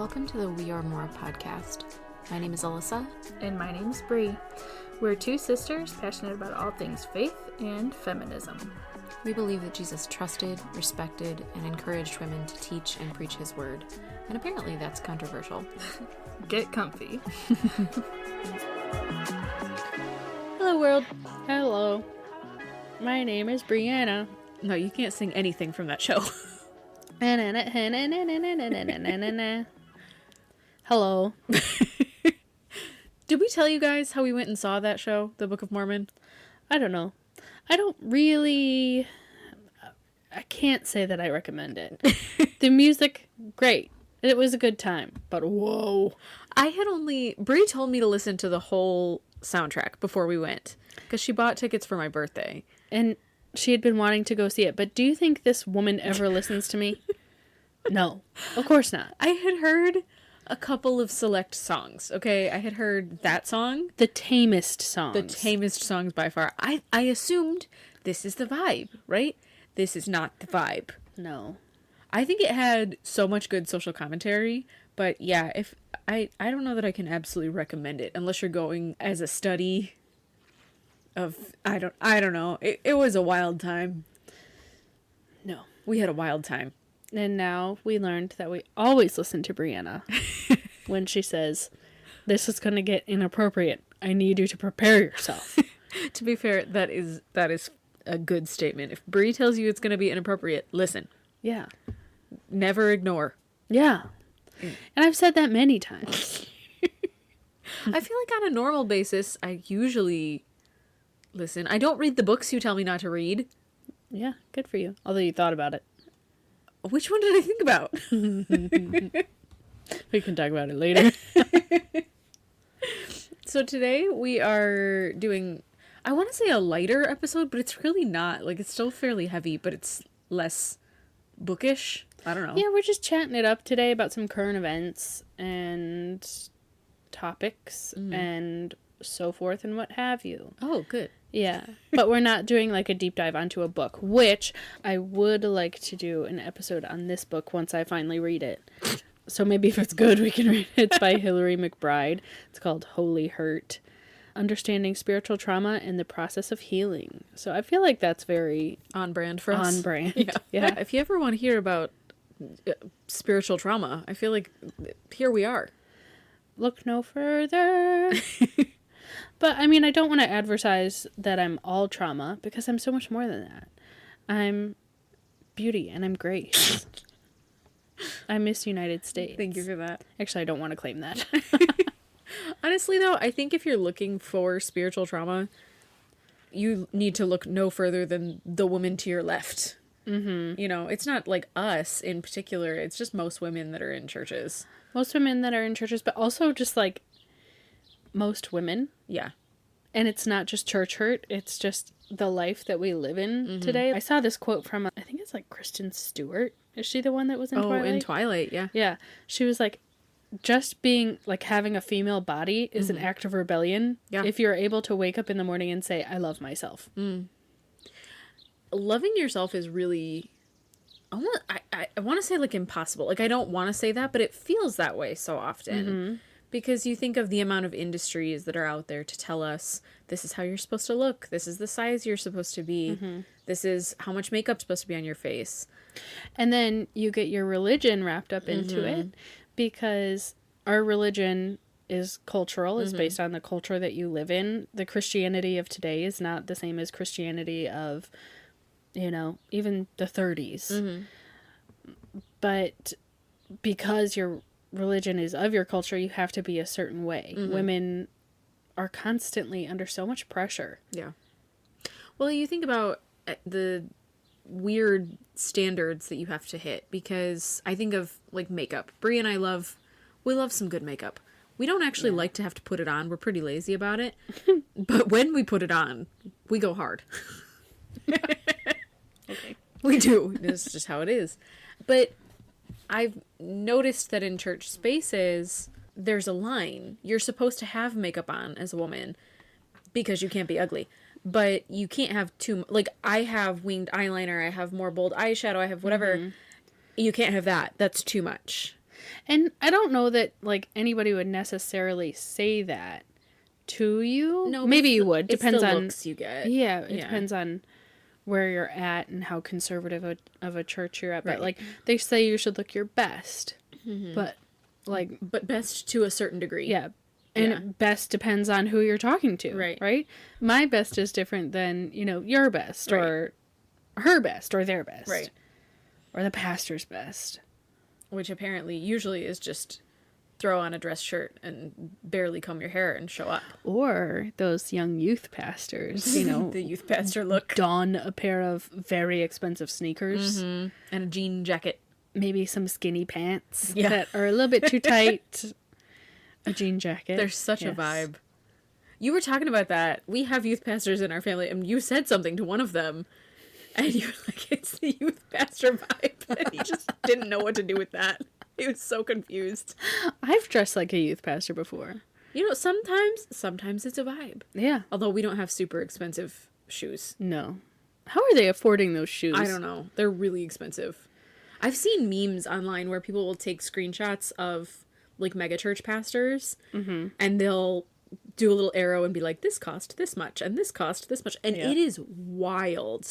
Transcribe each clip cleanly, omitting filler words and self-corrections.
Welcome to the We Are More podcast. My name is Alyssa. And my name is Bree. We're two sisters passionate about all things faith and feminism. We believe that Jesus trusted, respected, and encouraged women to teach and preach his word. And apparently that's controversial. Get comfy. Hello world. Hello. My name is Brianna. No, you can't sing anything from that show. Hello. Did we tell you guys how we went and saw that show, The Book of Mormon? I don't know. I can't say that I recommend it. The music, great. It was a good time. But whoa. Brie told me to listen to the whole soundtrack before we went. Because she bought tickets for my birthday. And she had been wanting to go see it. But do you think this woman ever listens to me? No. Of course not. I had heard a couple of select songs, okay? I had heard that song. The tamest songs. The tamest songs by far. I assumed this is the vibe, right? This is not the vibe. No. I think it had so much good social commentary, but yeah, if I don't know that I can absolutely recommend it unless you're going as a study of I don't know. It was a wild time. No. We had a wild time. And now we learned that we always listen to Brianna when she says, this is going to get inappropriate. I need you to prepare yourself. To be fair, that is a good statement. If Brie tells you it's going to be inappropriate, listen. Yeah. Never ignore. Yeah. And I've said that many times. I feel like on a normal basis, I usually listen. I don't read the books you tell me not to read. Yeah, good for you. Although you thought about it. Which one did I think about? We can talk about it later. So today we are doing, I want to say a lighter episode, but it's really not. Like, it's still fairly heavy, but it's less bookish. I don't know. Yeah, we're just chatting it up today about some current events and topics and so forth and what have you. Oh, good. Yeah, but we're not doing like a deep dive onto a book, which I would like to do an episode on this book once I finally read it. So maybe if it's good, we can read it. It's by Hillary McBride. It's called Holy Hurt, Understanding Spiritual Trauma and the Process of Healing. So I feel like that's very on brand for us. On brand. Yeah. If you ever want to hear about spiritual trauma, I feel like here we are. Look no further. But, I mean, I don't want to advertise that I'm all trauma, because I'm so much more than that. I'm beauty, and I'm grace. I'm Miss United States. Thank you for that. Actually, I don't want to claim that. Honestly, though, I think if you're looking for spiritual trauma, you need to look no further than the woman to your left. Mm-hmm. You know, it's not like us in particular. It's just most women that are in churches. Most women that are in churches, but also just, like, most women. Yeah. And it's not just church hurt, it's just the life that we live in today. I saw this quote from, I think it's like Kristen Stewart. Is she the one that was in Twilight? Oh, in Twilight, yeah. Yeah. She was like, just being, like, having a female body is an act of rebellion. Yeah. If you're able to wake up in the morning and say, I love myself. Loving yourself is really, I want to say, like, impossible. Like, I don't want to say that, but it feels that way so often. Because you think of the amount of industries that are out there to tell us, this is how you're supposed to look, this is the size you're supposed to be, this is how much makeup's supposed to be on your face. And then you get your religion wrapped up into it, because our religion is cultural, is based on the culture that you live in. The Christianity of today is not the same as Christianity of, you know, even the 30s. But because your religion is of your culture, you have to be a certain way. Women are constantly under so much pressure. Yeah. Well, you think about the weird standards that you have to hit, because I think of, like, makeup. Brie and I love some good makeup. We don't actually like to have to put it on. We're pretty lazy about it. But when we put it on, we go hard. Okay. We do. It's just how it is. But I've noticed that in church spaces, there's a line. You're supposed to have makeup on as a woman because you can't be ugly. But you can't have too... Like, I have winged eyeliner, I have more bold eyeshadow, I have whatever. You can't have that. That's too much. And I don't know that, like, anybody would necessarily say that to you. No, maybe you would. It's Depends the on looks you get. Yeah, it depends on where you're at and how conservative of a church you're at. But, like, they say you should look your best. But, like... But best to a certain degree. Yeah. And best depends on who you're talking to. Right? My best is different than, you know, your best. Or her best. Or their best. Right. Or the pastor's best. Which apparently usually is just throw on a dress shirt and barely comb your hair and show up. Or those young youth pastors, you know. The youth pastor look. Don a pair of very expensive sneakers. And a jean jacket. Maybe some skinny pants that are a little bit too tight. A jean jacket. There's such a vibe. You were talking about that. We have youth pastors in our family, and you said something to one of them, and you were like, it's the youth pastor vibe. And he just didn't know what to do with that. He was so confused. I've dressed like a youth pastor before. You know, sometimes it's a vibe. Yeah. Although we don't have super expensive shoes. No. How are they affording those shoes? I don't know. They're really expensive. I've seen memes online where people will take screenshots of, like, megachurch pastors, and they'll do a little arrow and be like, this cost this much, and this cost this much. And it is wild.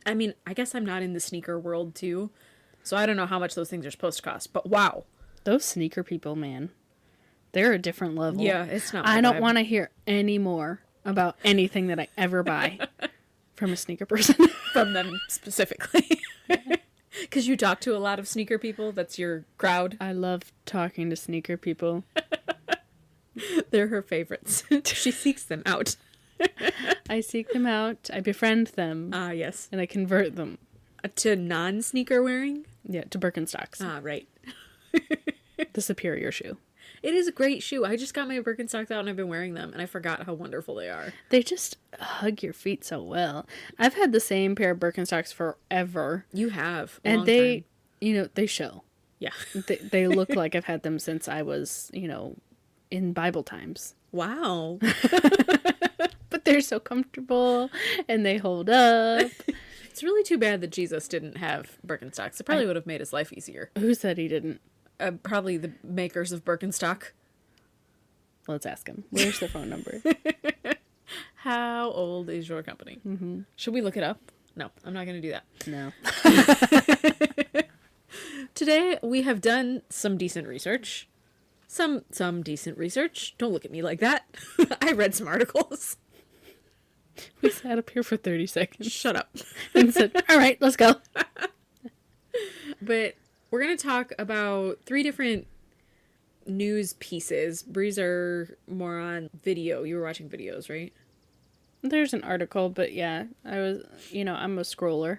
I mean, I guess I'm not in the sneaker world, too, so I don't know how much those things are supposed to cost, but wow. Those sneaker people, man. They're a different level. Yeah, it's not I don't want to hear any more about anything that I ever buy from a sneaker person. From them specifically. Because you talk to a lot of sneaker people. That's your crowd. I love talking to sneaker people. They're her favorites. She seeks them out. I seek them out. I befriend them. Ah, yes. And I convert them. To non-sneaker wearing? Yeah, to Birkenstocks. Ah, right. The superior shoe. It is a great shoe. I just got my Birkenstocks out and I've been wearing them, and I forgot how wonderful they are. They just hug your feet so well. I've had the same pair of Birkenstocks forever. You have. And they, you know, they show. Yeah. They look like I've had them since I was, you know, in Bible times. Wow. But they're so comfortable and they hold up. It's really too bad that Jesus didn't have Birkenstocks. It probably would have made his life easier. Who said he didn't? Probably the makers of Birkenstock. Let's ask him. Where's the phone number? How old is your company? Mm-hmm. Should we look it up? No, I'm not going to do that. No. Today, we have done some decent research. Some decent research. Don't look at me like that. I read some articles. We sat up here for 30 seconds. Shut up. And said, all right, let's go. But we're going to talk about 3 different news pieces. Breeze are more on video. You were watching videos, right? There's an article, but yeah, I was, you know, I'm a scroller.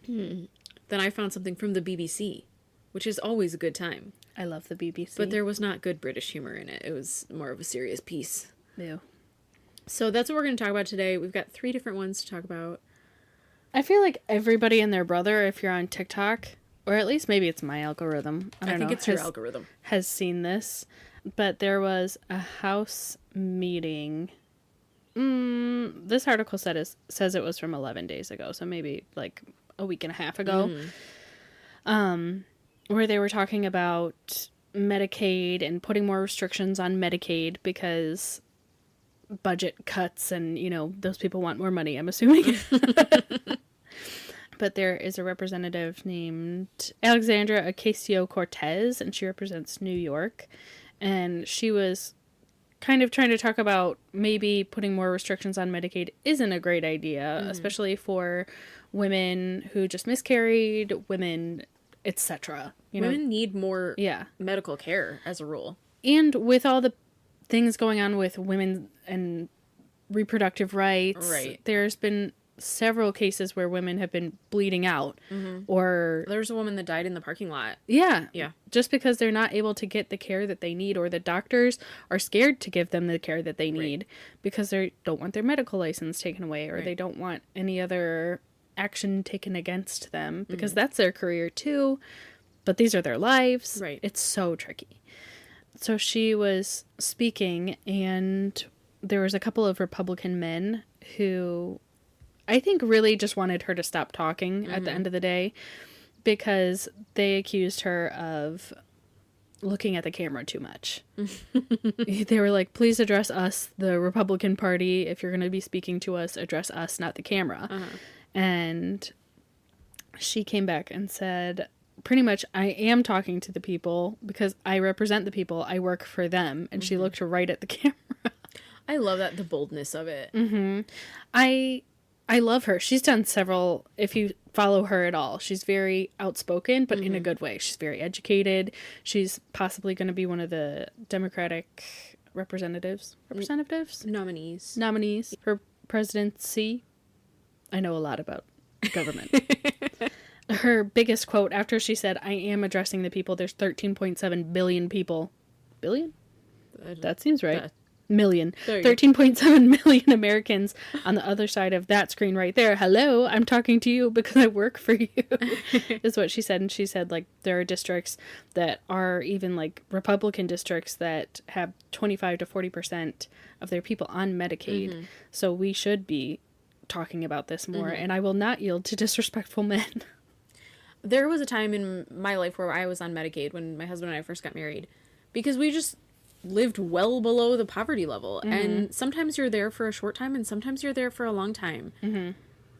Then I found something from the BBC, which is always a good time. I love the BBC. But there was not good British humor in it. It was more of a serious piece. Ew. So that's what we're going to talk about today. We've got 3 different ones to talk about. I feel like everybody and their brother, if you're on TikTok, or at least maybe it's my algorithm. I don't know. I think it's your algorithm. Has seen this. But there was a house meeting. This article says it was from 11 days ago. So maybe like a week and a half ago. Where they were talking about Medicaid and putting more restrictions on Medicaid because budget cuts and, you know, those people want more money, I'm assuming. But there is a representative named Alexandra Ocasio-Cortez, and she represents New York. And she was kind of trying to talk about maybe putting more restrictions on Medicaid isn't a great idea, especially for women who just miscarried, women, etc. Women need more medical care as a rule. And with all the things going on with women and reproductive rights, there's been several cases where women have been bleeding out. Or there's a woman that died in the parking lot. Yeah. Just because they're not able to get the care that they need, or the doctors are scared to give them the care that they need because they don't want their medical license taken away, or they don't want any other action taken against them because that's their career too, but these are their lives. It's so tricky. So she was speaking, and there was a couple of Republican men who I think really just wanted her to stop talking at the end of the day, because they accused her of looking at the camera too much. They were like, please address us, the Republican Party. If you're going to be speaking to us, address us, not the camera. And she came back and said, pretty much, I am talking to the people because I represent the people. I work for them. And she looked right at the camera. I love that, the boldness of it. I love her. She's done several, if you follow her at all, she's very outspoken, but in a good way. She's very educated. She's possibly going to be one of the Democratic representatives nominees for presidency. I know a lot about government. Her biggest quote after she said, I am addressing the people. There's 13.7 billion people. Billion? That seems right. Million. 13.7 million Americans on the other side of that screen right there. Hello, I'm talking to you because I work for you, is what she said. And she said, like, there are districts that are even, like, Republican districts that have 25 to 40% of their people on Medicaid. So we should be talking about this more, and I will not yield to disrespectful men. There was a time in my life where I was on Medicaid when my husband and I first got married, because we just lived well below the poverty level. And sometimes you're there for a short time and sometimes you're there for a long time.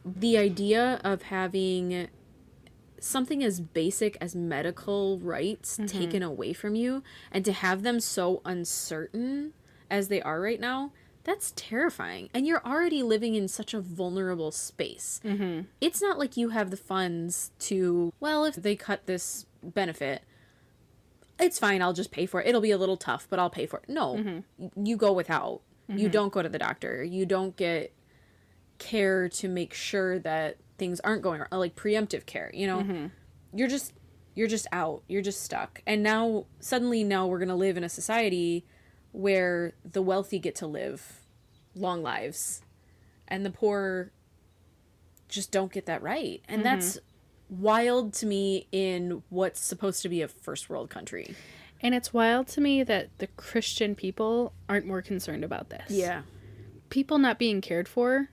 The idea of having something as basic as medical rights taken away from you, and to have them so uncertain as they are right now, that's terrifying. And you're already living in such a vulnerable space. It's not like you have the funds to, well, if they cut this benefit, it's fine, I'll just pay for it. It'll be a little tough, but I'll pay for it. No, you go without. You don't go to the doctor. You don't get care to make sure that things aren't going wrong, like preemptive care, you know? You're just out. You're just stuck. And now, suddenly now we're going to live in a society where the wealthy get to live long lives and the poor just don't get that right. And that's wild to me in what's supposed to be a first world country. And it's wild to me that the Christian people aren't more concerned about this. Yeah. People not being cared for,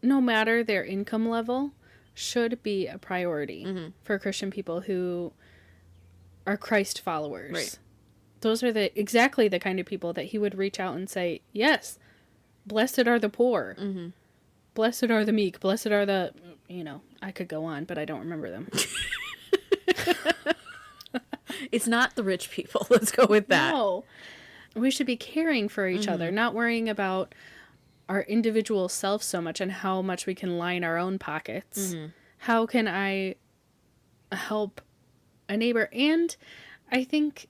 no matter their income level, should be a priority for Christian people who are Christ followers. Right. Those are exactly the kind of people that he would reach out and say, yes, blessed are the poor. Blessed are the meek. Blessed are the, you know, I could go on, but I don't remember them. It's not the rich people. Let's go with that. No. We should be caring for each other, not worrying about our individual self so much and how much we can line our own pockets. How can I help a neighbor? And I think,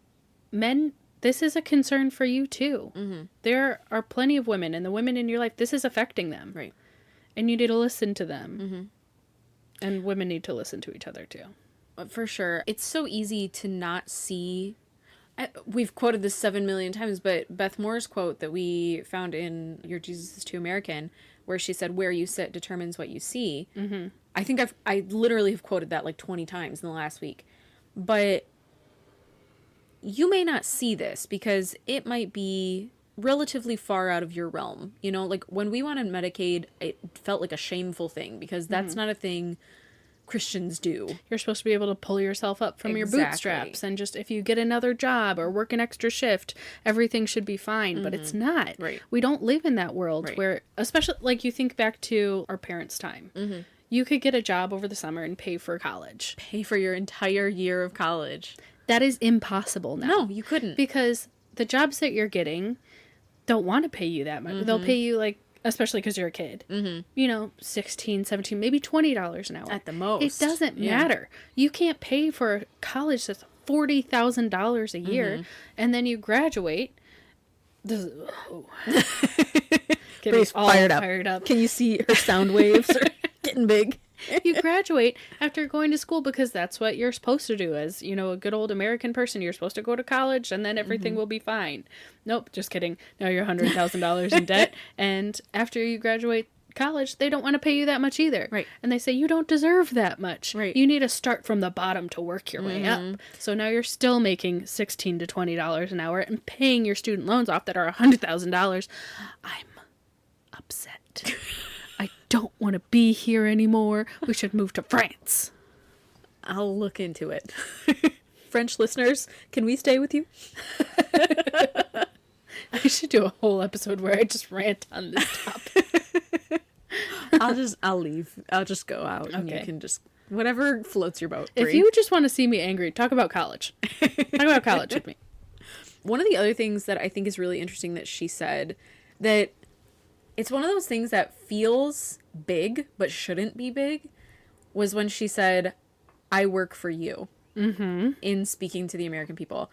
men, this is a concern for you too. There are plenty of women, and the women in your life, this is affecting them. Right. And you need to listen to them. And women need to listen to each other too. For sure. It's so easy to not see. We've quoted this 7 million times, but Beth Moore's quote that we found in Your Jesus is Too American, where she said, where you sit determines what you see. I think I literally have quoted that like 20 times in the last week. But you may not see this because it might be relatively far out of your realm. You know, like when we went on Medicaid, it felt like a shameful thing because that's not a thing Christians do. You're supposed to be able to pull yourself up from your bootstraps, and just if you get another job or work an extra shift, everything should be fine, but it's not. Right. We don't live in that world where, especially like you think back to our parents' time. You could get a job over the summer and pay for college. Pay for your entire year of college. That is impossible now. No, you couldn't. Because the jobs that you're getting don't want to pay you that much. They'll pay you like, especially because you're a kid, you know, $16, $17, maybe $20 an hour. At the most. It doesn't matter. You can't pay for college that's $40,000 a year, and then you graduate. Getting all fired up. Can you see her sound waves are getting big? You graduate after going to school because that's what you're supposed to do as, you know, a good old American person. You're supposed to go to college and then everything will be fine. Nope, just kidding. Now you're $100,000 in debt. And after you graduate college, they don't want to pay you that much either. Right. And they say you don't deserve that much. Right. You need to start from the bottom to work your way up. So now you're still making $16 to $20 an hour and paying your student loans off that are $100,000. I'm upset. I don't want to be here anymore. We should move to France. I'll look into it. French listeners, can we stay with you? I should do a whole episode where I just rant on this topic. I'll leave. I'll just go out and you Okay. can just, whatever floats your boat. If Brie. you just want to see me angry, talk about college. Talk about college with me. One of the other things that I think is really interesting that she said, that it's one of those things that feels big but shouldn't be big, was when she said, I work for you, in speaking to the American people.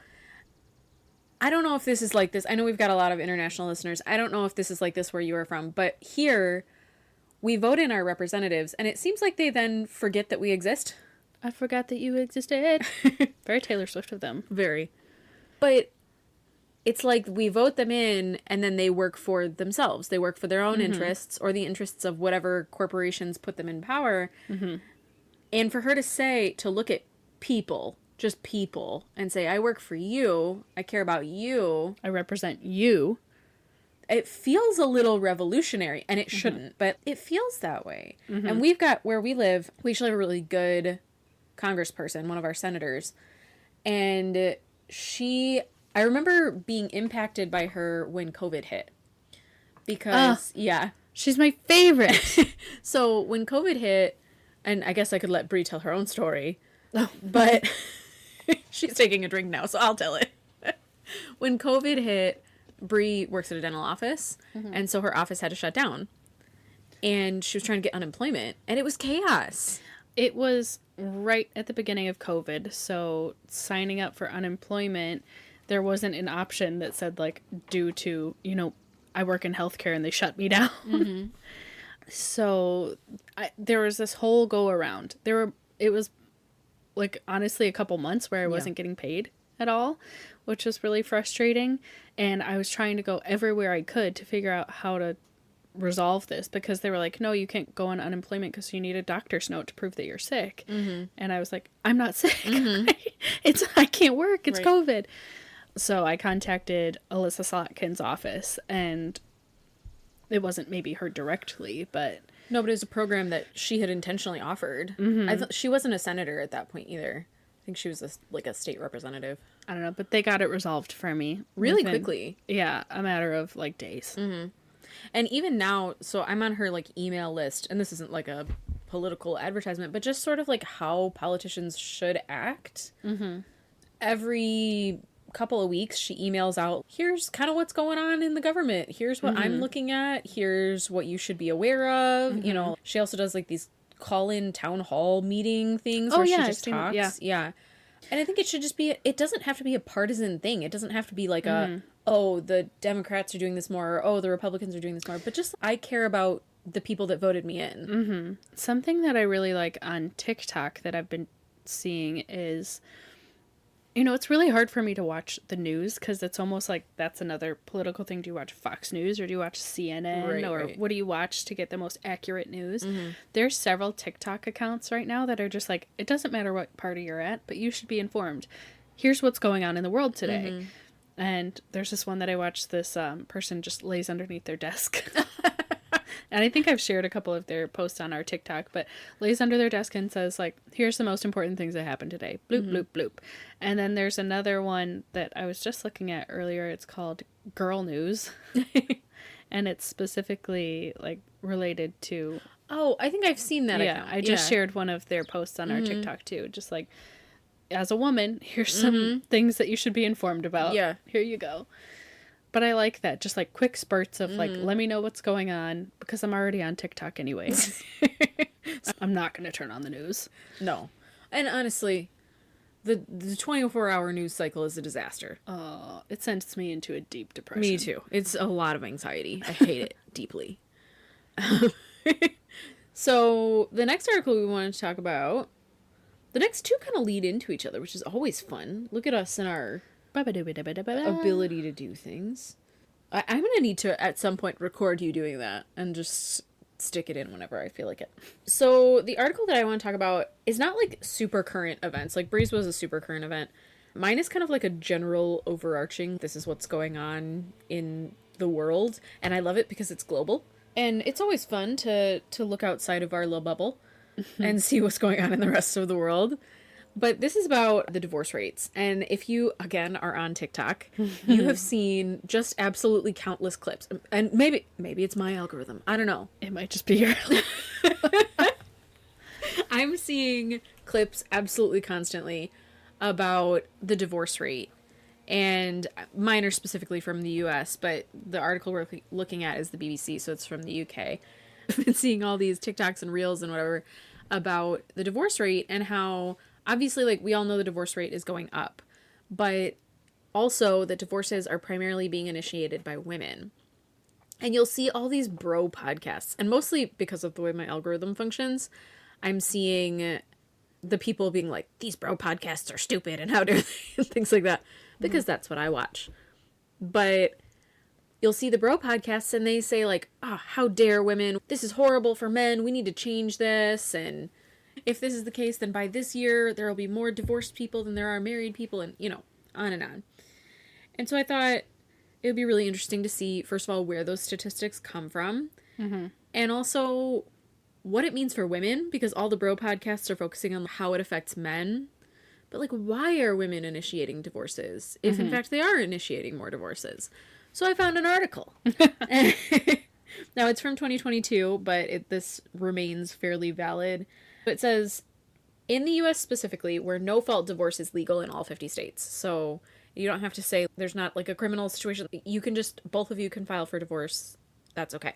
I don't know if this is like this. I know we've got a lot of international listeners. I don't know if this is like this where you are from, but here we vote in our representatives, and it seems like they then forget that we exist. I forgot that you existed. Very Taylor Swift of them. Very. But it's like we vote them in and then they work for themselves. They work for their own interests or the interests of whatever corporations put them in power. And for her to say, to look at people, just people, and say, I work for you, I care about you, I represent you. it feels a little revolutionary, and it shouldn't, but it feels that way. And we've got, where we live, we actually have a really good congressperson, one of our senators, and I remember being impacted by her when COVID hit. Because, yeah. She's my favorite. So when COVID hit, and I guess I could let Brie tell her own story, but she's taking a drink now, so I'll tell it. When COVID hit, Brie works at a dental office, and so her office had to shut down. And she was trying to get unemployment, and it was chaos. It was right at the beginning of COVID, so signing up for unemployment, there wasn't an option that said, like, due to, I work in healthcare and they shut me down. So there was this whole go around. It was, like, honestly a couple months where I wasn't getting paid at all, which was really frustrating. And I was trying to go everywhere I could to figure out how to resolve this, because they were like, no, you can't go on unemployment because you need a doctor's note to prove that you're sick. And I was like, I'm not sick. I can't work. It's Right. COVID. So I contacted Alyssa Slotkin's office, and it wasn't maybe her directly, but No, but it was a program that she had intentionally offered. She wasn't a senator at that point either. I think she was a state representative. I don't know, but they got it resolved for me Really within- quickly. Yeah, a matter of like days. And even now, so I'm on her like email list, and this isn't like a political advertisement, but just sort of like how politicians should act. Every couple of weeks, she emails out, here's kind of what's going on in the government. Here's what I'm looking at. Here's what you should be aware of. She also does like these call-in town hall meeting things where she I've just seen it, talks. Yeah. And I think it should just be, it doesn't have to be a partisan thing. It doesn't have to be like the Democrats are doing this more, or, the Republicans are doing this more. But just, I care about the people that voted me in. Something that I really like on TikTok that I've been seeing is, it's really hard for me to watch the news because it's almost like that's another political thing. Do you watch Fox News or do you watch CNN? Right. What do you watch to get the most accurate news? There's several TikTok accounts right now that are just like, it doesn't matter what party you're at, but you should be informed. Here's what's going on in the world today. And there's this one that I watched, this person just lays underneath their desk. And I think I've shared a couple of their posts on our TikTok, but lays under their desk and says, like, here's the most important things that happened today. Bloop, bloop, bloop. And then there's another one that I was just looking at earlier. It's called Girl News. And it's specifically, like, related to... Oh, I think I've seen that account. I just shared one of their posts on our TikTok, too. Just like, as a woman, here's some things that you should be informed about. Yeah. Here you go. But I like that, just like quick spurts of like, let me know what's going on, because I'm already on TikTok anyway. I'm not going to turn on the news. No. And honestly, the 24-hour news cycle is a disaster. It sends me into a deep depression. Me too. It's a lot of anxiety. I hate it deeply. So the next article we wanted to talk about, the next two kind of lead into each other, which is always fun. Look at us and our ability to do things. I'm going to need to, at some point, record you doing that and just stick it in whenever I feel like it. So the article that I want to talk about is not like super current events. Like Breeze was a super current event. Mine is kind of like a general overarching, this is what's going on in the world. And I love it because it's global. And it's always fun to look outside of our little bubble and see what's going on in the rest of the world. But this is about the divorce rates. And if you, again, are on TikTok, you have seen just absolutely countless clips. And maybe it's my algorithm. I don't know. It might just be your... I'm seeing clips absolutely constantly about the divorce rate. And mine are specifically from the US, but the article we're looking at is the BBC, so it's from the UK. I've been seeing all these TikToks and Reels and whatever about the divorce rate and how, obviously, like, we all know the divorce rate is going up, but also that divorces are primarily being initiated by women. And you'll see all these bro podcasts, and mostly because of the way my algorithm functions, I'm seeing the people being like, these bro podcasts are stupid and how dare they, and things like that, because that's what I watch. But you'll see the bro podcasts and they say like, oh, how dare women, this is horrible for men, we need to change this, and if this is the case, then by this year there will be more divorced people than there are married people, and on and on. And so I thought it would be really interesting to see, first of all, where those statistics come from, and also what it means for women, because all the bro podcasts are focusing on how it affects men. But, like, why are women initiating divorces if, in fact, they are initiating more divorces? So I found an article. Now, it's from 2022, but this remains fairly valid. It says, in the U.S. specifically, where no-fault divorce is legal in all 50 states. So you don't have to say there's not, like, a criminal situation. You can just, both of you can file for divorce. That's okay.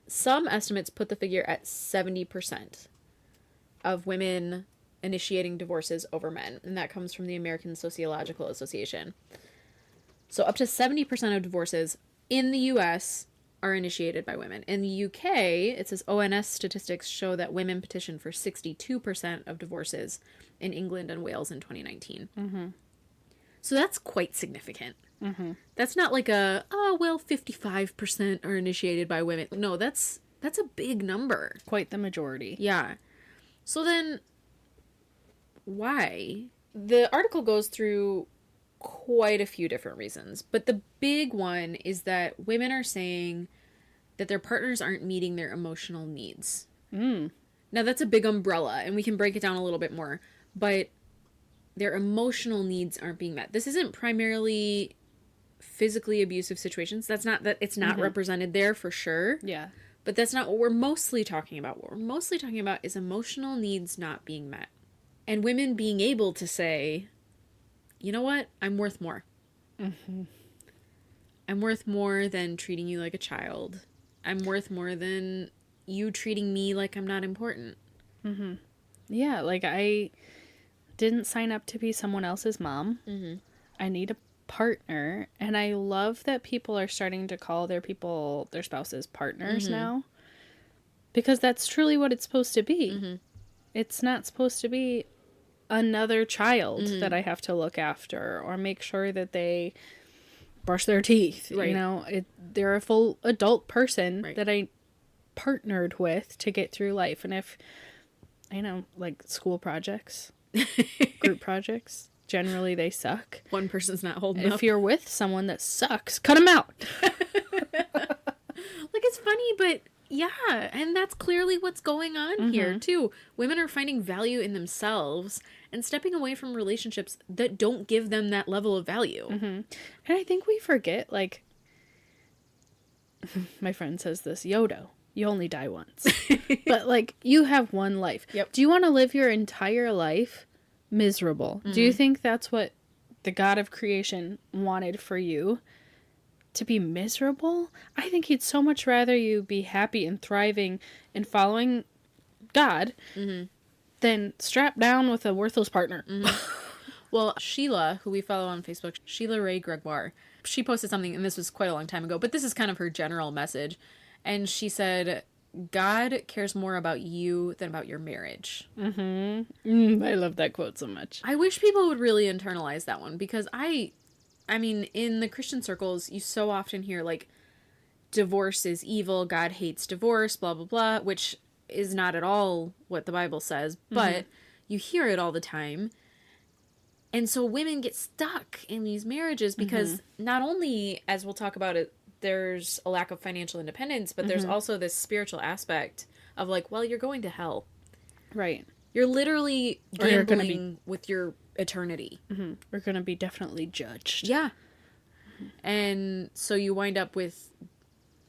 Some estimates put the figure at 70% of women initiating divorces over men, and that comes from the American Sociological Association. So up to 70% of divorces in the US are initiated by women. In the UK, it says ONS statistics show that women petitioned for 62% of divorces in England and Wales in 2019. So that's quite significant. That's not like 55% are initiated by women. No, that's a big number. Quite the majority. Yeah. So then, why? The article goes through quite a few different reasons, but the big one is that women are saying that their partners aren't meeting their emotional needs. Now, that's a big umbrella, and we can break it down a little bit more, but their emotional needs aren't being met. This isn't primarily physically abusive situations. That's not that it's not represented there for sure. Yeah. But that's not what we're mostly talking about. What we're mostly talking about is emotional needs not being met. And women being able to say, you know what? I'm worth more. I'm worth more than treating you like a child. I'm worth more than you treating me like I'm not important. Yeah, like I didn't sign up to be someone else's mom. I need a partner, and I love that people are starting to call their spouses partners now, because that's truly what it's supposed to be. It's not supposed to be another child that I have to look after or make sure that they brush their teeth. Right. They're a full adult person that I partnered with to get through life. And if like school projects, group projects, generally they suck. One person's not holding up. If you're with someone that sucks, cut them out. Like, it's funny, but yeah, and that's clearly what's going on here too. Women are finding value in themselves and stepping away from relationships that don't give them that level of value. And I think we forget, like, my friend says this, Yodo, you only die once. But, like, you have one life. Yep. Do you want to live your entire life miserable? Do you think that's what the God of creation wanted for you? To be miserable? I think he'd so much rather you be happy and thriving and following God than strapped down with a worthless partner. Well, Sheila, who we follow on Facebook, Sheila Ray Gregoire, she posted something, and this was quite a long time ago, but this is kind of her general message. And she said, God cares more about you than about your marriage. I love that quote so much. I wish people would really internalize that one, because I mean, in the Christian circles, you so often hear, like, divorce is evil, God hates divorce, blah, blah, blah, which is not at all what the Bible says, but you hear it all the time. And so women get stuck in these marriages because not only, as we'll talk about it, there's a lack of financial independence, but there's also this spiritual aspect of, like, well, you're going to hell. Right. You're literally Or you're gonna gambling with your eternity. We're going to be definitely judged. Yeah. And so you wind up with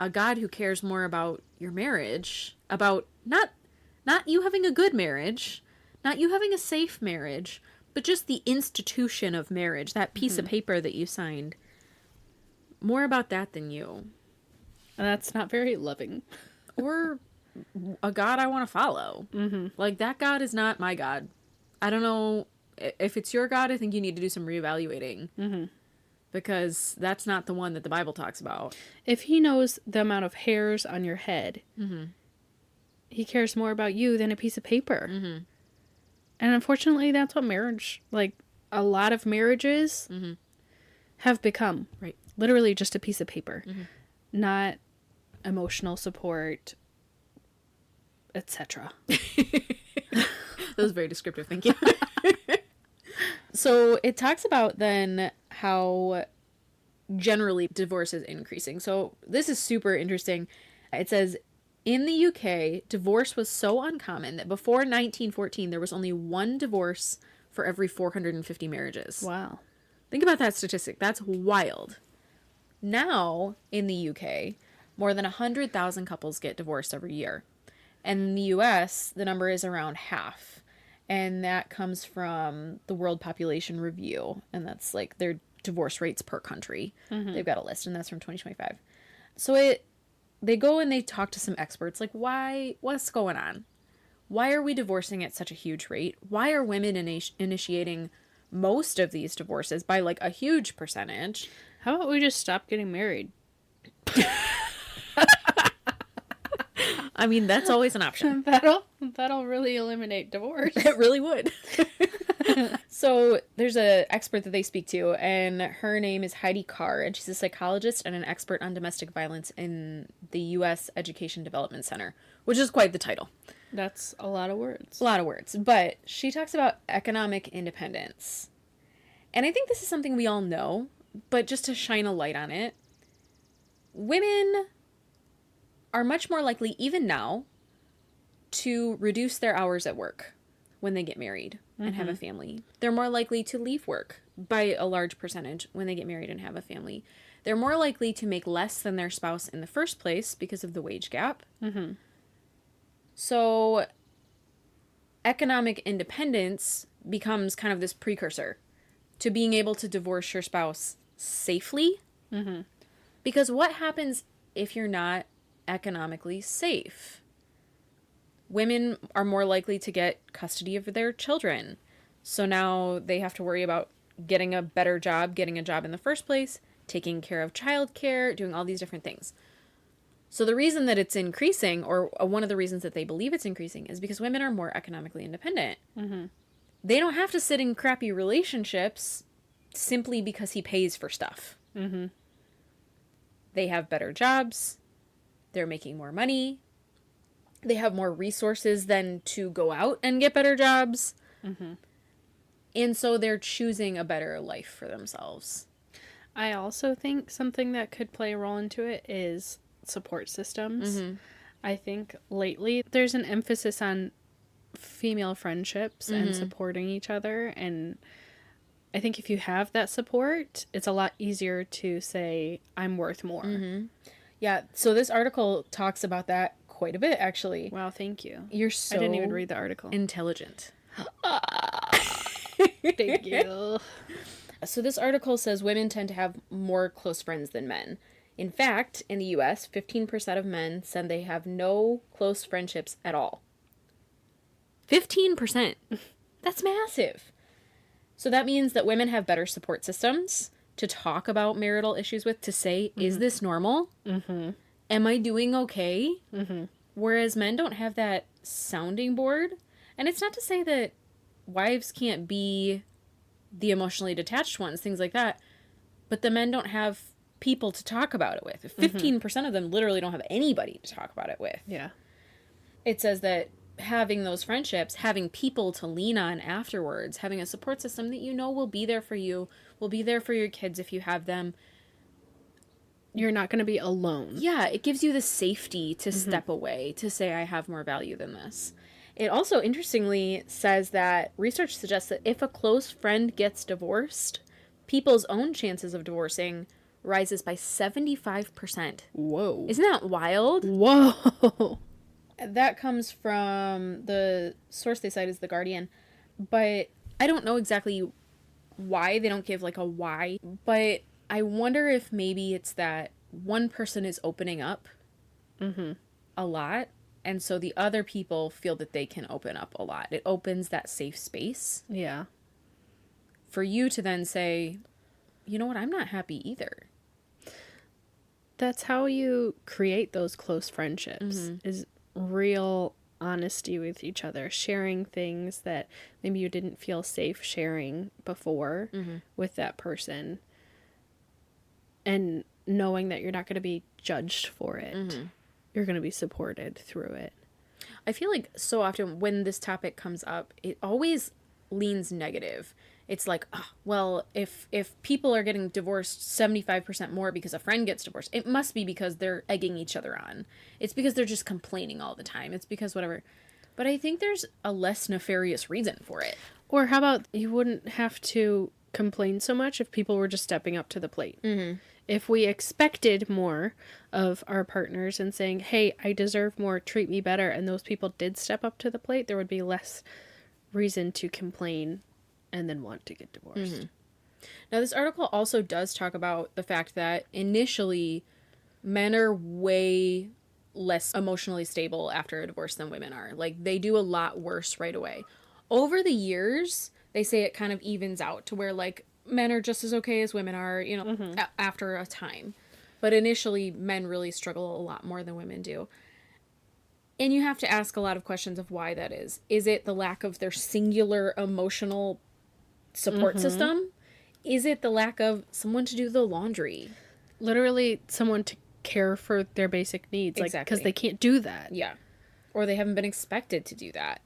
a God who cares more about your marriage, about not you having a good marriage, not you having a safe marriage, but just the institution of marriage, that piece of paper that you signed. More about that than you. And that's not very loving. Or a God I want to follow. Like, that God is not my God. I don't know. If it's your God, I think you need to do some reevaluating. Because that's not the one that the Bible talks about. If he knows the amount of hairs on your head, he cares more about you than a piece of paper. And unfortunately, that's what marriage, like, a lot of marriages have become. Right. Literally just a piece of paper. Not emotional support, etc. That was very descriptive. Thank you. So it talks about then how generally divorce is increasing. So this is super interesting. It says, in the UK, divorce was so uncommon that before 1914, there was only one divorce for every 450 marriages. Wow. Think about that statistic. That's wild. Now, in the UK, more than 100,000 couples get divorced every year. And in the US, the number is around half. And that comes from the World Population Review. And that's like their divorce rates per country. They've got a list, and that's from 2025. So they go and they talk to some experts, like, what's going on? Why are we divorcing at such a huge rate? Why are women initiating most of these divorces by like a huge percentage? How about we just stop getting married? I mean, that's always an option. That'll really eliminate divorce. It really would. So there's an expert that they speak to, and her name is Heidi Carr, and she's a psychologist and an expert on domestic violence in the U.S. Education Development Center, which is quite the title. That's a lot of words. A lot of words. But she talks about economic independence. And I think this is something we all know, but just to shine a light on it, women are much more likely, even now, to reduce their hours at work when they get married and have a family. They're more likely to leave work by a large percentage when they get married and have a family. They're more likely to make less than their spouse in the first place because of the wage gap. So economic independence becomes kind of this precursor to being able to divorce your spouse safely. Because what happens if you're not economically safe? Women are more likely to get custody of their children. So now they have to worry about getting a better job, getting a job in the first place, taking care of childcare, doing all these different things. So the reason that it's increasing, or one of the reasons that they believe it's increasing, is because women are more economically independent. They don't have to sit in crappy relationships simply because he pays for stuff. They have better jobs. They're making more money. They have more resources than to go out and get better jobs. And so they're choosing a better life for themselves. I also think something that could play a role into it is support systems. I think lately there's an emphasis on female friendships and supporting each other. And I think if you have that support, it's a lot easier to say, I'm worth more. Yeah, so this article talks about that quite a bit, actually. Wow, thank you. You're so I didn't even read the article. intelligent. Thank you. So this article says women tend to have more close friends than men. In fact, in the U.S., 15% of men said they have no close friendships at all. 15%. That's massive. So that means that women have better support systems to talk about marital issues with, to say, is this normal? Am I doing okay? Whereas men don't have that sounding board. And it's not to say that wives can't be the emotionally detached ones, things like that. But the men don't have people to talk about it with. 15% of them literally don't have anybody to talk about it with. Yeah. It says that having those friendships, having people to lean on afterwards, having a support system that you know will be there for you, will be there for your kids if you have them. You're not going to be alone. Yeah, it gives you the safety to step away, to say, I have more value than this. It also interestingly says that research suggests that if a close friend gets divorced, people's own chances of divorcing rises by 75%. Whoa. Isn't that wild? Whoa. That comes from the source they cite is The Guardian. But I don't know exactly why. They don't give like a why. But I wonder if maybe it's that one person is opening up a lot. And so the other people feel that they can open up a lot. It opens that safe space. Yeah. For you to then say, you know what, I'm not happy either. That's how you create those close friendships, is real honesty with each other, sharing things that maybe you didn't feel safe sharing before with that person, and knowing that you're not going to be judged for it. You're going to be supported through it. I feel like so often when this topic comes up, it always leans negative. It's like, oh, well, if people are getting divorced 75% more because a friend gets divorced, it must be because they're egging each other on. It's because they're just complaining all the time. It's because whatever. But I think there's a less nefarious reason for it. Or how about you wouldn't have to complain so much if people were just stepping up to the plate. If we expected more of our partners and saying, hey, I deserve more, treat me better, and those people did step up to the plate, there would be less reason to complain and then want to get divorced. Now, this article also does talk about the fact that initially men are way less emotionally stable after a divorce than women are. Like, they do a lot worse right away. Over the years, they say it kind of evens out to where, like, men are just as okay as women are, you know, after a time. But initially, men really struggle a lot more than women do. And you have to ask a lot of questions of why that is. Is it the lack of their singular emotional support system? Is it the lack of someone to do the laundry? Literally someone to care for their basic needs. Like, because they can't do that. Yeah. Or they haven't been expected to do that.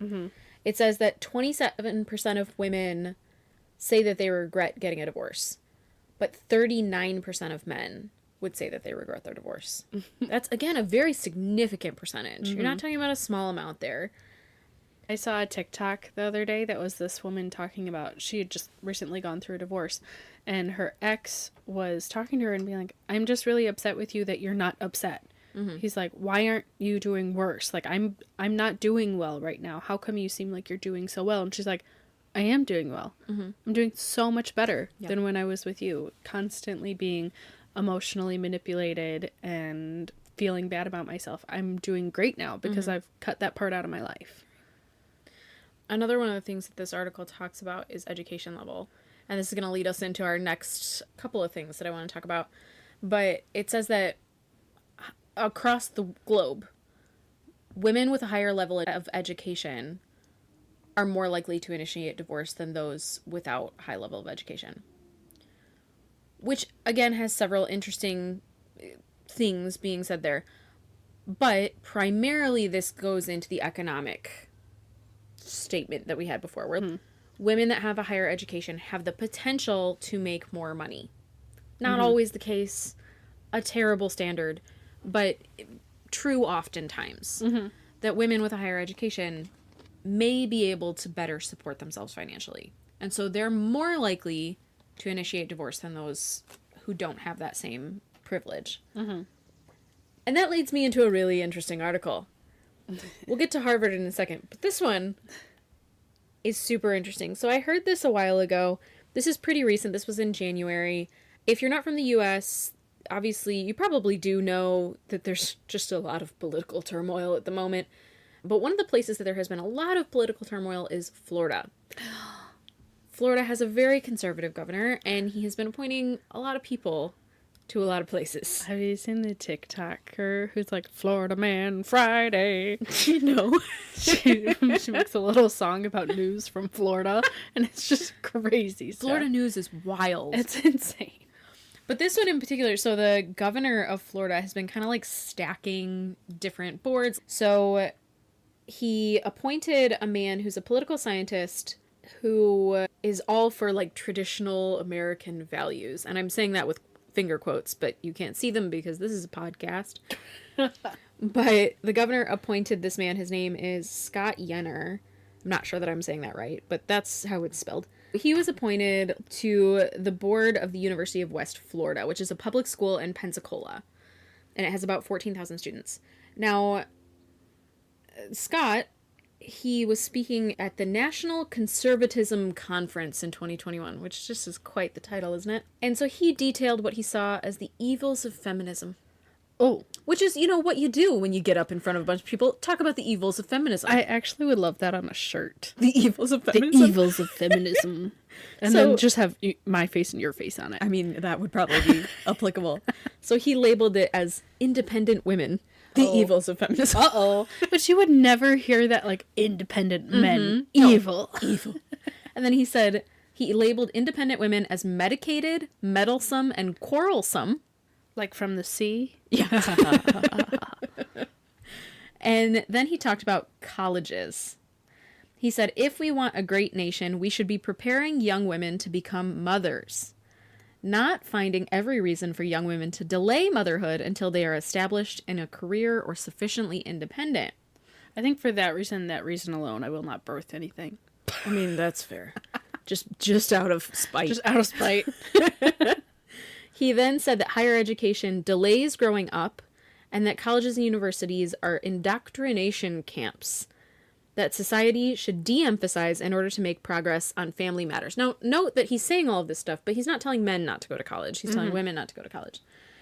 It says that 27% of women say that they regret getting a divorce, but 39% of men would say that they regret their divorce. That's, again, a very significant percentage. You're not talking about a small amount there. I saw a TikTok the other day that was this woman talking about, she had just recently gone through a divorce, and her ex was talking to her and being like, I'm just really upset with you that you're not upset. He's like, why aren't you doing worse? Like, I'm not doing well right now. How come you seem like you're doing so well? And she's like, I am doing well. I'm doing so much better than when I was with you. Constantly being emotionally manipulated and feeling bad about myself. I'm doing great now because I've cut that part out of my life. Another one of the things that this article talks about is education level. And this is going to lead us into our next couple of things that I want to talk about. But it says that across the globe, women with a higher level of education are more likely to initiate divorce than those without high level of education. Which, again, has several interesting things being said there. But primarily this goes into the economic statement that we had before, where women that have a higher education have the potential to make more money. Not always the case, a terrible standard, but true oftentimes. That women with a higher education may be able to better support themselves financially. And so they're more likely to initiate divorce than those who don't have that same privilege. And that leads me into a really interesting article. We'll get to Harvard in a second, but this one is super interesting. So I heard this a while ago. This is pretty recent. This was in January. If you're not from the US, obviously you probably do know that there's just a lot of political turmoil at the moment. But one of the places that there has been a lot of political turmoil is Florida. Florida has a very conservative governor, and he has been appointing a lot of people to a lot of places. Have you seen the TikToker who's like, Florida Man Friday? No. she makes a little song about news from Florida, and it's just crazy stuff. Florida news is wild. It's insane. But this one in particular, so the governor of Florida has been kind of like stacking different boards. So he appointed a man who's a political scientist who is all for like traditional American values. And I'm saying that with finger quotes, but you can't see them because this is a podcast. But the governor appointed this man. His name is Scott Yenner. I'm not sure that I'm saying that right, but that's how it's spelled. He was appointed to the board of the University of West Florida, which is a public school in Pensacola, and it has about 14,000 students. Now, Scott, he was speaking at the National Conservatism Conference in 2021, which just is quite the title, isn't it? And so he detailed what he saw as the evils of feminism. Oh. Which is, what you do when you get up in front of a bunch of people. Talk about the evils of feminism. I actually would love that on a shirt. The evils of feminism? The evils of feminism. And then just have my face and your face on it. I mean, that would probably be applicable. So he labeled it as independent women. The evils of feminism. Uh-oh. But you would never hear that, like, independent men. Evil. No. Evil. And then he labeled independent women as medicated, meddlesome, and quarrelsome. Like from the sea? Yeah. And then he talked about colleges. He said, if we want a great nation, we should be preparing young women to become mothers, not finding every reason for young women to delay motherhood until they are established in a career or sufficiently independent. I think for that reason alone, I will not birth anything. I mean, that's fair. Just out of spite. Just out of spite. He then said that higher education delays growing up and that colleges and universities are indoctrination camps that society should de-emphasize in order to make progress on family matters. Now, note that he's saying all of this stuff, but he's not telling men not to go to college. He's telling women not to go to college.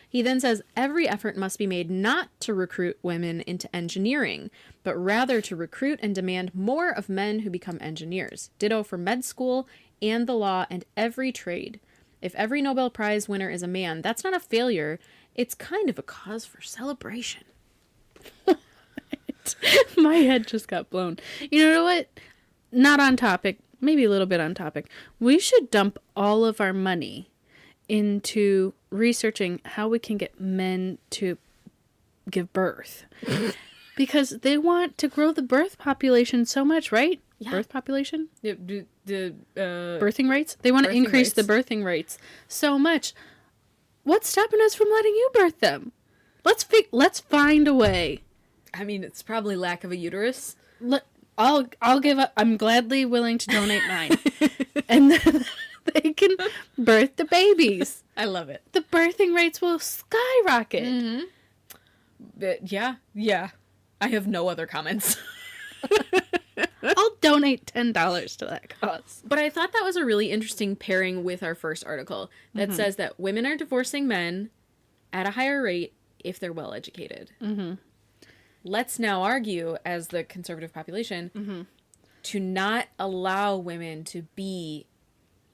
He then says every effort must be made not to recruit women into engineering, but rather to recruit and demand more of men who become engineers. Ditto for med school and the law and every trade. If every Nobel Prize winner is a man, that's not a failure. It's kind of a cause for celebration. My head just got blown. You know what? Not on topic. Maybe a little bit on topic. We should dump all of our money into researching how we can get men to give birth. Because they want to grow the birth population so much, right? Yeah. Birth population? Birthing rates? They want to increase the birthing rates so much. What's stopping us from letting you birth them? Let's find a way. I mean, it's probably lack of a uterus. I'll give up. I'm gladly willing to donate mine. And then they can birth the babies. I love it. The birthing rates will skyrocket. Mm-hmm. But yeah. I have no other comments. I'll donate $10 to that cause. But I thought that was a really interesting pairing with our first article that says that women are divorcing men at a higher rate if they're well educated. Mm-hmm. Let's now argue, as the conservative population, to not allow women to be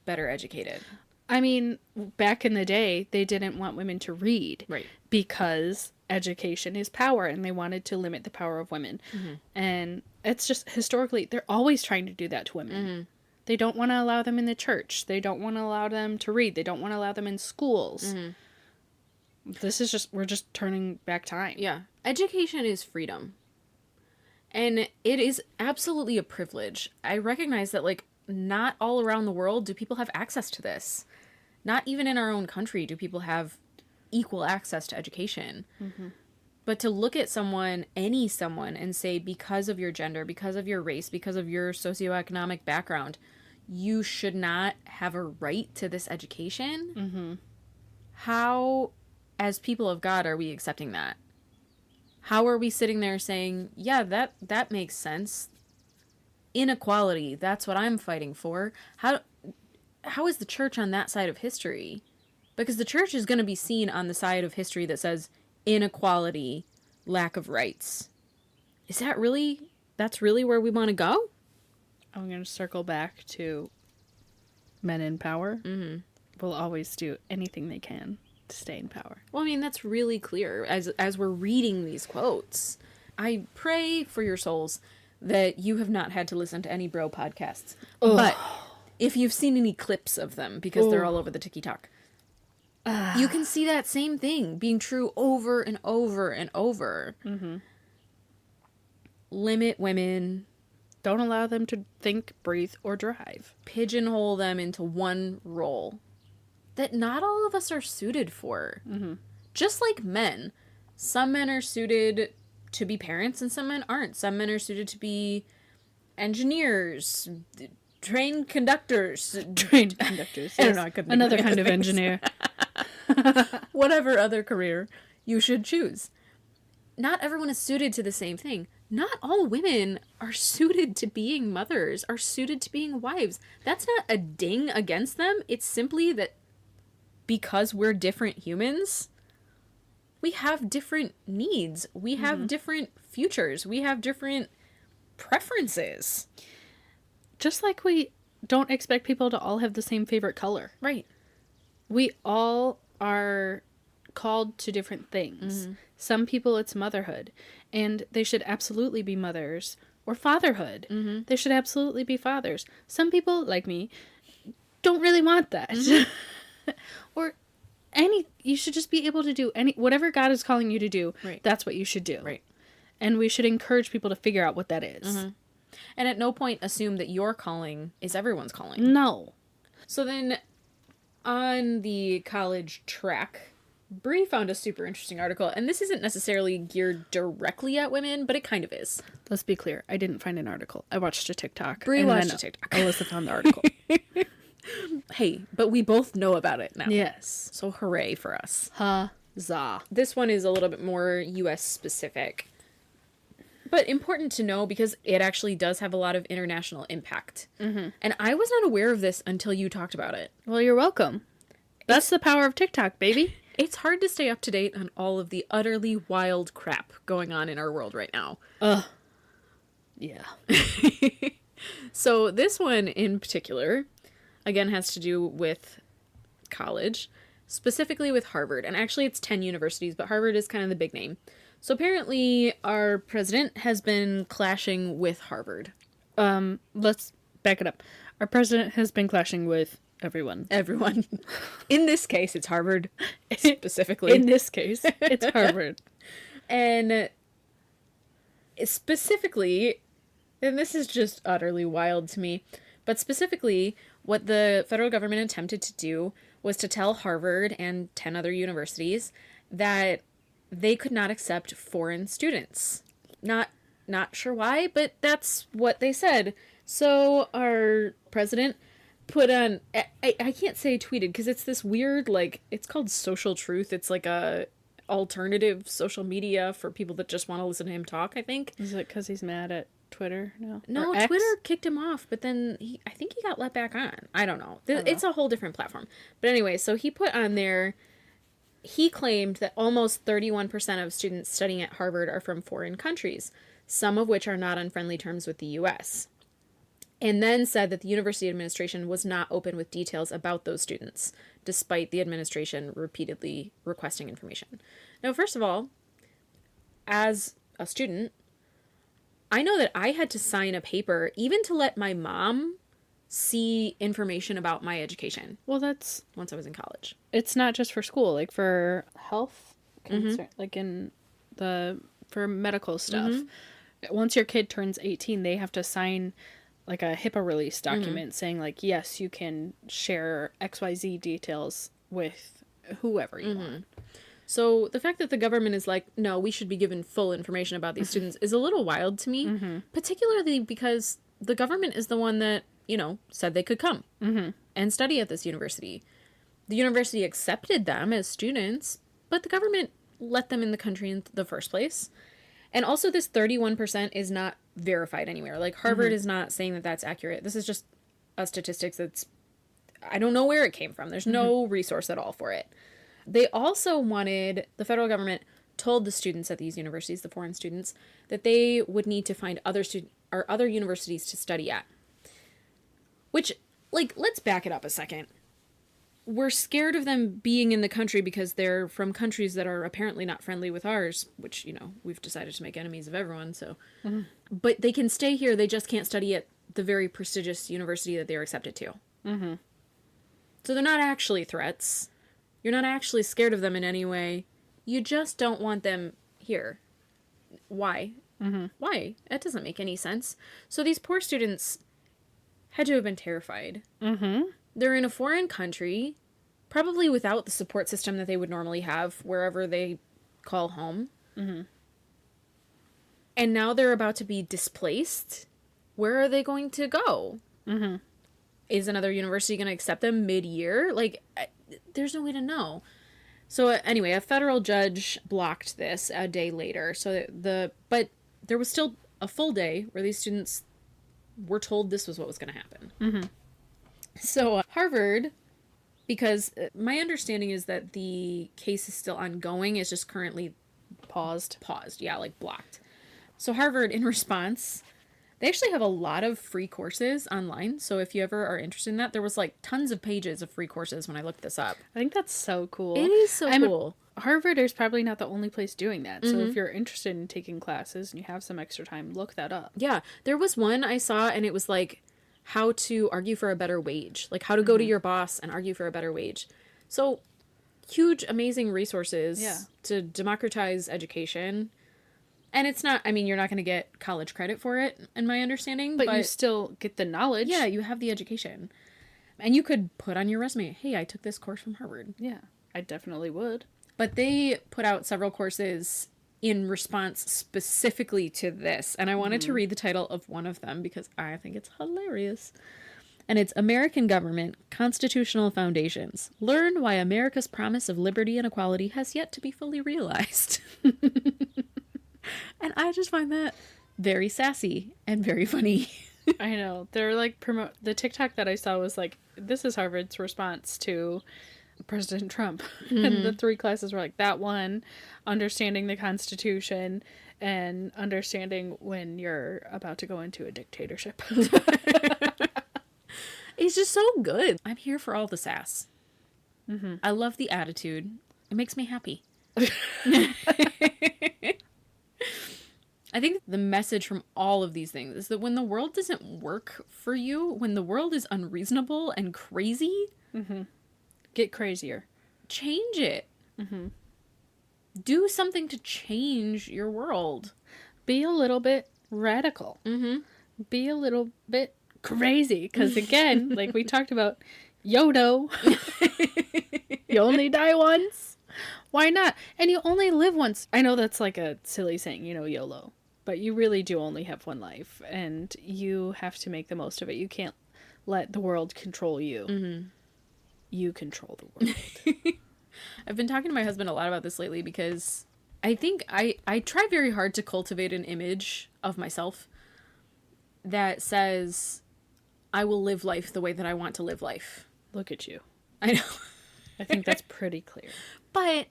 better educated. I mean, back in the day, they didn't want women to read. Right. Because education is power, and they wanted to limit the power of women. Mm-hmm. And it's just, historically, they're always trying to do that to women. Mm-hmm. They don't want to allow them in the church. They don't want to allow them to read. They don't want to allow them in schools. Mm-hmm. This is just, we're just turning back time. Yeah. Education is freedom. And it is absolutely a privilege. I recognize that, like, not all around the world do people have access to this. Not even in our own country do people have equal access to education. Mm-hmm. But to look at someone, and say, because of your gender, because of your race, because of your socioeconomic background, you should not have a right to this education. Mm-hmm. How, as people of God, are we accepting that? How are we sitting there saying, yeah, that makes sense. Inequality, that's what I'm fighting for. How is the church on that side of history? Because the church is going to be seen on the side of history that says inequality, lack of rights. That's really where we want to go? I'm going to circle back to men in power. Mm-hmm. Will always do anything they can to stay in power. Well, I mean, that's really clear as we're reading these quotes. I pray for your souls that you have not had to listen to any bro podcasts. Ugh. But if you've seen any clips of them, because they're all over the TikTok, you can see that same thing being true over and over and over. Mm-hmm. Limit women. Don't allow them to think, breathe, or drive. Pigeonhole them into one role. that not all of us are suited for. Just like men. Some men are suited to be parents and some men aren't. Some men are suited to be engineers, trained conductors. Trained conductors. I don't know, I couldn't think Another of kind of things. engineer. Whatever other career you should choose. Not everyone is suited to the same thing. Not all women are suited to being mothers, are suited to being wives. That's not a ding against them. It's simply that because we're different humans, we have different needs. We have different futures. We have different preferences. Just like we don't expect people to all have the same favorite color. Right. We all are called to different things. Some people it's motherhood, and they should absolutely be mothers, or fatherhood. They should absolutely be fathers. Some people, like me, don't really want that. Or you should just be able to do whatever God is calling you to do. Right. That's what you should do. Right. And we should encourage people to figure out what that is. And at no point assume that your calling is everyone's calling. No. So then, on the college track, Bree found a super interesting article, and this isn't necessarily geared directly at women, but it kind of is. Let's be clear. I didn't find an article. I watched a TikTok. Bree and watched then a TikTok. Alyssa found the article. Hey, but we both know about it now. Yes. So hooray for us. Huzzah. This one is a little bit more US specific, but important to know because it actually does have a lot of international impact. And I was not aware of this until you talked about it. Well, you're welcome. That's the power of TikTok, baby. It's hard to stay up to date on all of the utterly wild crap going on in our world right now. Yeah. So this one in particular, again, has to do with college, specifically with Harvard. And actually it's 10 universities, but Harvard is kind of the big name. So apparently our president has been clashing with Harvard. Let's back it up. Our president has been clashing with everyone. Everyone. In this case, it's Harvard specifically. In this case, it's Harvard. And specifically, and this is just utterly wild to me, but specifically, what the federal government attempted to do was to tell Harvard and 10 other universities that they could not accept foreign students. Not sure why, but that's what they said. So our president put on, I can't say tweeted because it's this weird, like, it's called Social Truth. It's like a alternative social media for people that just want to listen to him talk, I think. Is it because he's mad at Twitter? No, Or X? Twitter kicked him off, but then I think he got let back on. I don't know. It's a whole different platform. But anyway, so he put on there, he claimed that almost 31% of students studying at Harvard are from foreign countries, some of which are not on friendly terms with the U.S., and then said that the university administration was not open with details about those students, despite the administration repeatedly requesting information. Now, first of all, as a student, I know that I had to sign a paper even to let my mom see information about my education. Well, that's... Once I was in college. It's not just for school. Like, for health concern, like for medical stuff. Once your kid turns 18, they have to sign like a HIPAA release document saying like, yes, you can share XYZ details with whoever you want. So the fact that the government is like, no, we should be given full information about these students is a little wild to me, particularly because the government is the one that, said they could come and study at this university. The university accepted them as students, but the government let them in the country in the first place. And also this 31% is not verified anywhere. Like Harvard is not saying that that's accurate. This is just a statistics that's, I don't know where it came from. There's no resource at all for it. They also wanted, the federal government told the students at these universities, the foreign students, that they would need to find other universities to study at. Which, like, let's back it up a second. We're scared of them being in the country because they're from countries that are apparently not friendly with ours, which, we've decided to make enemies of everyone, so. But they can stay here, they just can't study at the very prestigious university that they're accepted to. So they're not actually threats. You're not actually scared of them in any way. You just don't want them here. Why? Why? That doesn't make any sense. So these poor students had to have been terrified. They're in a foreign country, probably without the support system that they would normally have wherever they call home. Mm-hmm. And now they're about to be displaced. Where are they going to go? Mm-hmm. Is another university going to accept them mid-year? Like, there's no way to know. So anyway, a federal judge blocked this a day later. So but there was still a full day where these students were told this was what was going to happen. Mm-hmm. So Harvard, because my understanding is that the case is still ongoing, it's just currently paused, yeah, like blocked. So Harvard, in response, they actually have a lot of free courses online. So if you ever are interested in that, there was like tons of pages of free courses when I looked this up. I think that's so cool. It is so cool. Harvard is probably not the only place doing that. So if you're interested in taking classes and you have some extra time, look that up. Yeah. There was one I saw and it was like how to argue for a better wage. Like how to go to your boss and argue for a better wage. So huge, amazing resources to democratize education. And it's not, I mean, you're not going to get college credit for it, in my understanding. But you still get the knowledge. Yeah, you have the education. And you could put on your resume, hey, I took this course from Harvard. Yeah, I definitely would. But they put out several courses in response specifically to this. And I wanted to read the title of one of them because I think it's hilarious. And it's American Government, Constitutional Foundations. Learn why America's promise of liberty and equality has yet to be fully realized. And I just find that very sassy and very funny. I know. They're like, the TikTok that I saw was like, this is Harvard's response to President Trump. And the 3 classes were like that one, understanding the Constitution, and understanding when you're about to go into a dictatorship. It's just so good. I'm here for all the sass. Mm-hmm. I love the attitude. It makes me happy. I think the message from all of these things is that when the world doesn't work for you, when the world is unreasonable and crazy, get crazier. Change it. Mm-hmm. Do something to change your world. Be a little bit radical. Mm-hmm. Be a little bit crazy. Because again, like we talked about, YOLO. You only die once. Why not? And you only live once. I know that's like a silly saying, YOLO. But you really do only have one life. And you have to make the most of it. You can't let the world control you. Mm-hmm. You control the world. I've been talking to my husband a lot about this lately because I think I try very hard to cultivate an image of myself that says I will live life the way that I want to live life. Look at you. I know. I think that's pretty clear. But,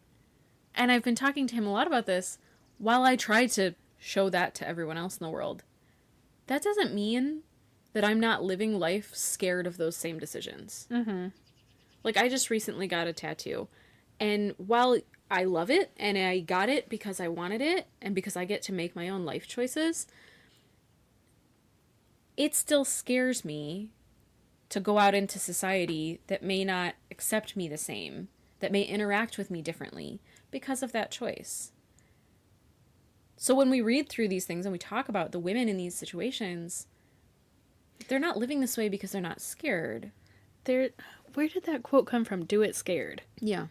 and I've been talking to him a lot about this, while I try to show that to everyone else in the world, that doesn't mean that I'm not living life scared of those same decisions. Mm-hmm. Like, I just recently got a tattoo, and while I love it, and I got it because I wanted it, and because I get to make my own life choices, it still scares me to go out into society that may not accept me the same, that may interact with me differently because of that choice. So when we read through these things and we talk about the women in these situations, they're not living this way because they're not scared. Where did that quote come from? Do it scared. Yeah.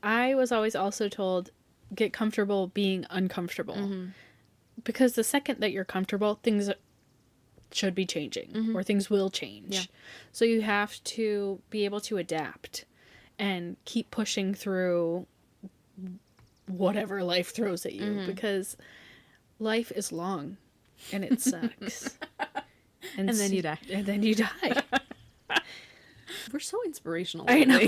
I was always also told, get comfortable being uncomfortable. Mm-hmm. Because the second that you're comfortable, things should be changing, or things will change. Yeah. So you have to be able to adapt and keep pushing through whatever life throws at you, because life is long and it sucks. And then you die. And then you die. We're so inspirational. I know.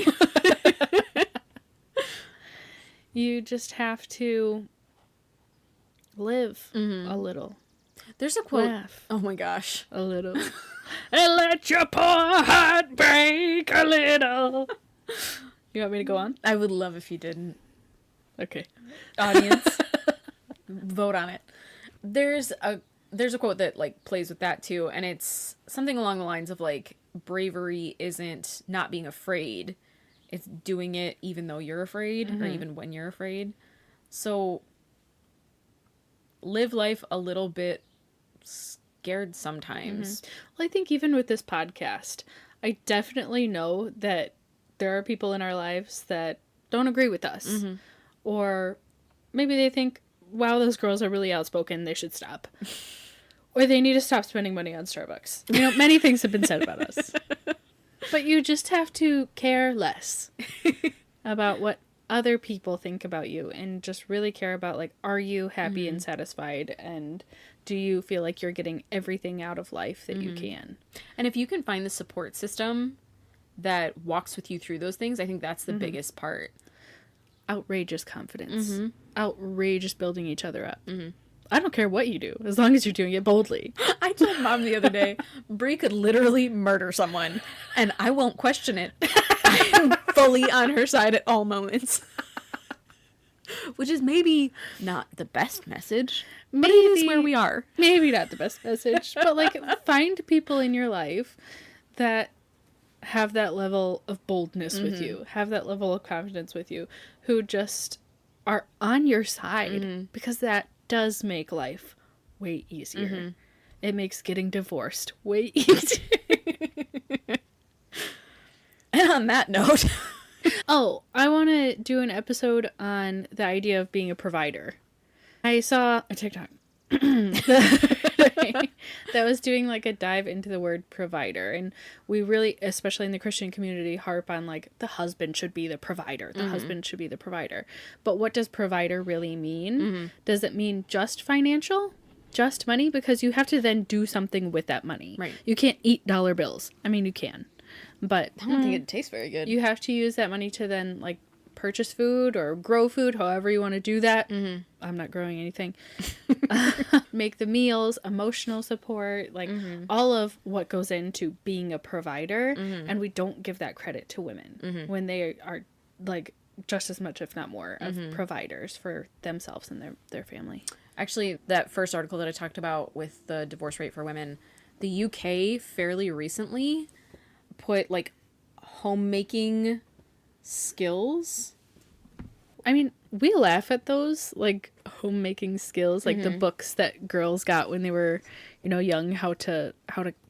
You just have to live a little. There's a quote. Laugh. Oh my gosh. A little. And let your poor heart break a little. You want me to go on? I would love if you didn't. Okay. Audience, vote on it. There's a quote that like plays with that too, and it's something along the lines of like, bravery isn't not being afraid, it's doing it even though you're afraid, or even when you're afraid. So live life a little bit scared sometimes. Well, I think even with this podcast, I definitely know that there are people in our lives that don't agree with us. Or maybe they think, wow, those girls are really outspoken, they should stop. Or they need to stop spending money on Starbucks. You know, many things have been said about us. But you just have to care less about what other people think about you and just really care about, like, are you happy and satisfied, and do you feel like you're getting everything out of life that you can? And if you can find the support system that walks with you through those things, I think that's the biggest part. Outrageous confidence. Outrageous building each other up. I don't care what you do, as long as you're doing it boldly. I told Mom the other day, Brie could literally murder someone, and I won't question it. I'm fully on her side at all moments. Which is maybe not the best message, but it is where we are. Maybe not the best message, but, like, find people in your life that have that level of boldness with you, have that level of confidence with you, who just are on your side, because that does make life way easier. It makes getting divorced way easier. And on that note... Oh, I want to do an episode on the idea of being a provider. I saw a TikTok that was doing, like, a dive into the word provider. And we really, especially in the Christian community, harp on, like, the husband should be the provider. The husband should be the provider. But what does provider really mean? Does it mean just financial? Just money? Because you have to then do something with that money. Right. You can't eat dollar bills. I mean, you can. But I don't think it tastes very good. You have to use that money to then, like, purchase food or grow food, however you want to do that. I'm not growing anything. Make the meals, emotional support, like, all of what goes into being a provider. And we don't give that credit to women when they are, like, just as much, if not more, of providers for themselves and their family. Actually, that first article that I talked about with the divorce rate for women, the UK fairly recently put, like, homemaking skills. I mean, we laugh at those, like, homemaking skills, like the books that girls got when they were, you know, young, how to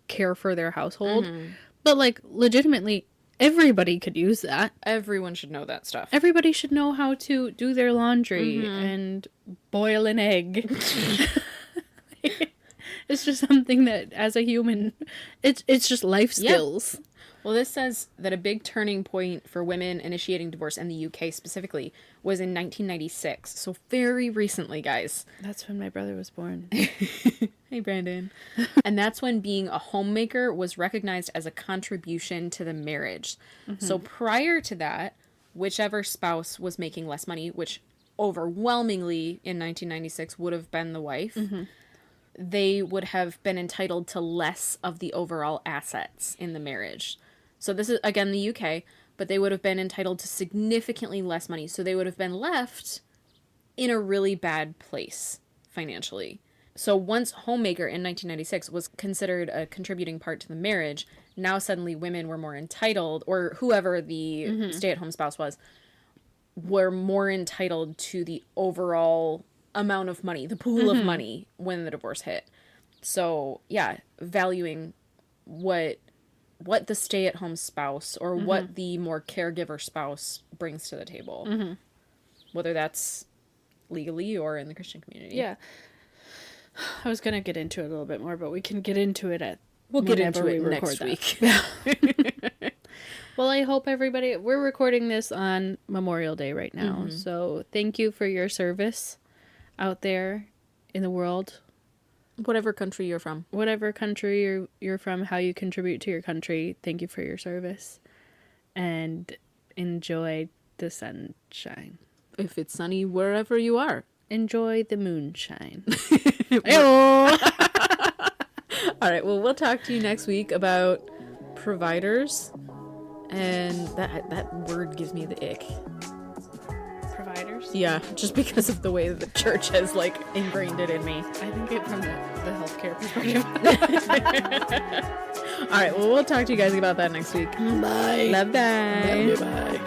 care for their household. But, like, legitimately, everybody could use that. Everyone should know that stuff. Everybody should know how to do their laundry and boil an egg. It's just something that, as a human, it's just life skills. Yeah. Well, this says that a big turning point for women initiating divorce in the UK specifically was in 1996. So very recently, guys. That's when my brother was born. Hey, Brandon. And that's when being a homemaker was recognized as a contribution to the marriage. So prior to that, whichever spouse was making less money, which overwhelmingly in 1996 would have been the wife, they would have been entitled to less of the overall assets in the marriage. So this is, again, the UK, but they would have been entitled to significantly less money. So they would have been left in a really bad place financially. So once homemaker in 1996 was considered a contributing part to the marriage, now suddenly women were more entitled, or whoever the stay-at-home spouse was, were more entitled to the overall amount of money, the pool of money when the divorce hit. So yeah, valuing what the stay-at-home spouse or what the more caregiver spouse brings to the table, whether that's legally or in the Christian community. Yeah, I was gonna get into it a little bit more, but we can get into it we'll get into it next week. Well, I hope everybody, we're recording this on Memorial Day right now, so thank you for your service out there in the world. Whatever country you're from. Whatever country you're from, how you contribute to your country, thank you for your service. And enjoy the sunshine. If it's sunny wherever you are. Enjoy the moonshine. All right, well, we'll talk to you next week about providers. And that word gives me the ick. Providers? Yeah, just because of the way that the church has, like, ingrained it in me. I think it from the healthcare perspective. All right, well, we'll talk to you guys about that next week. Bye. Love, bye. Love you, bye.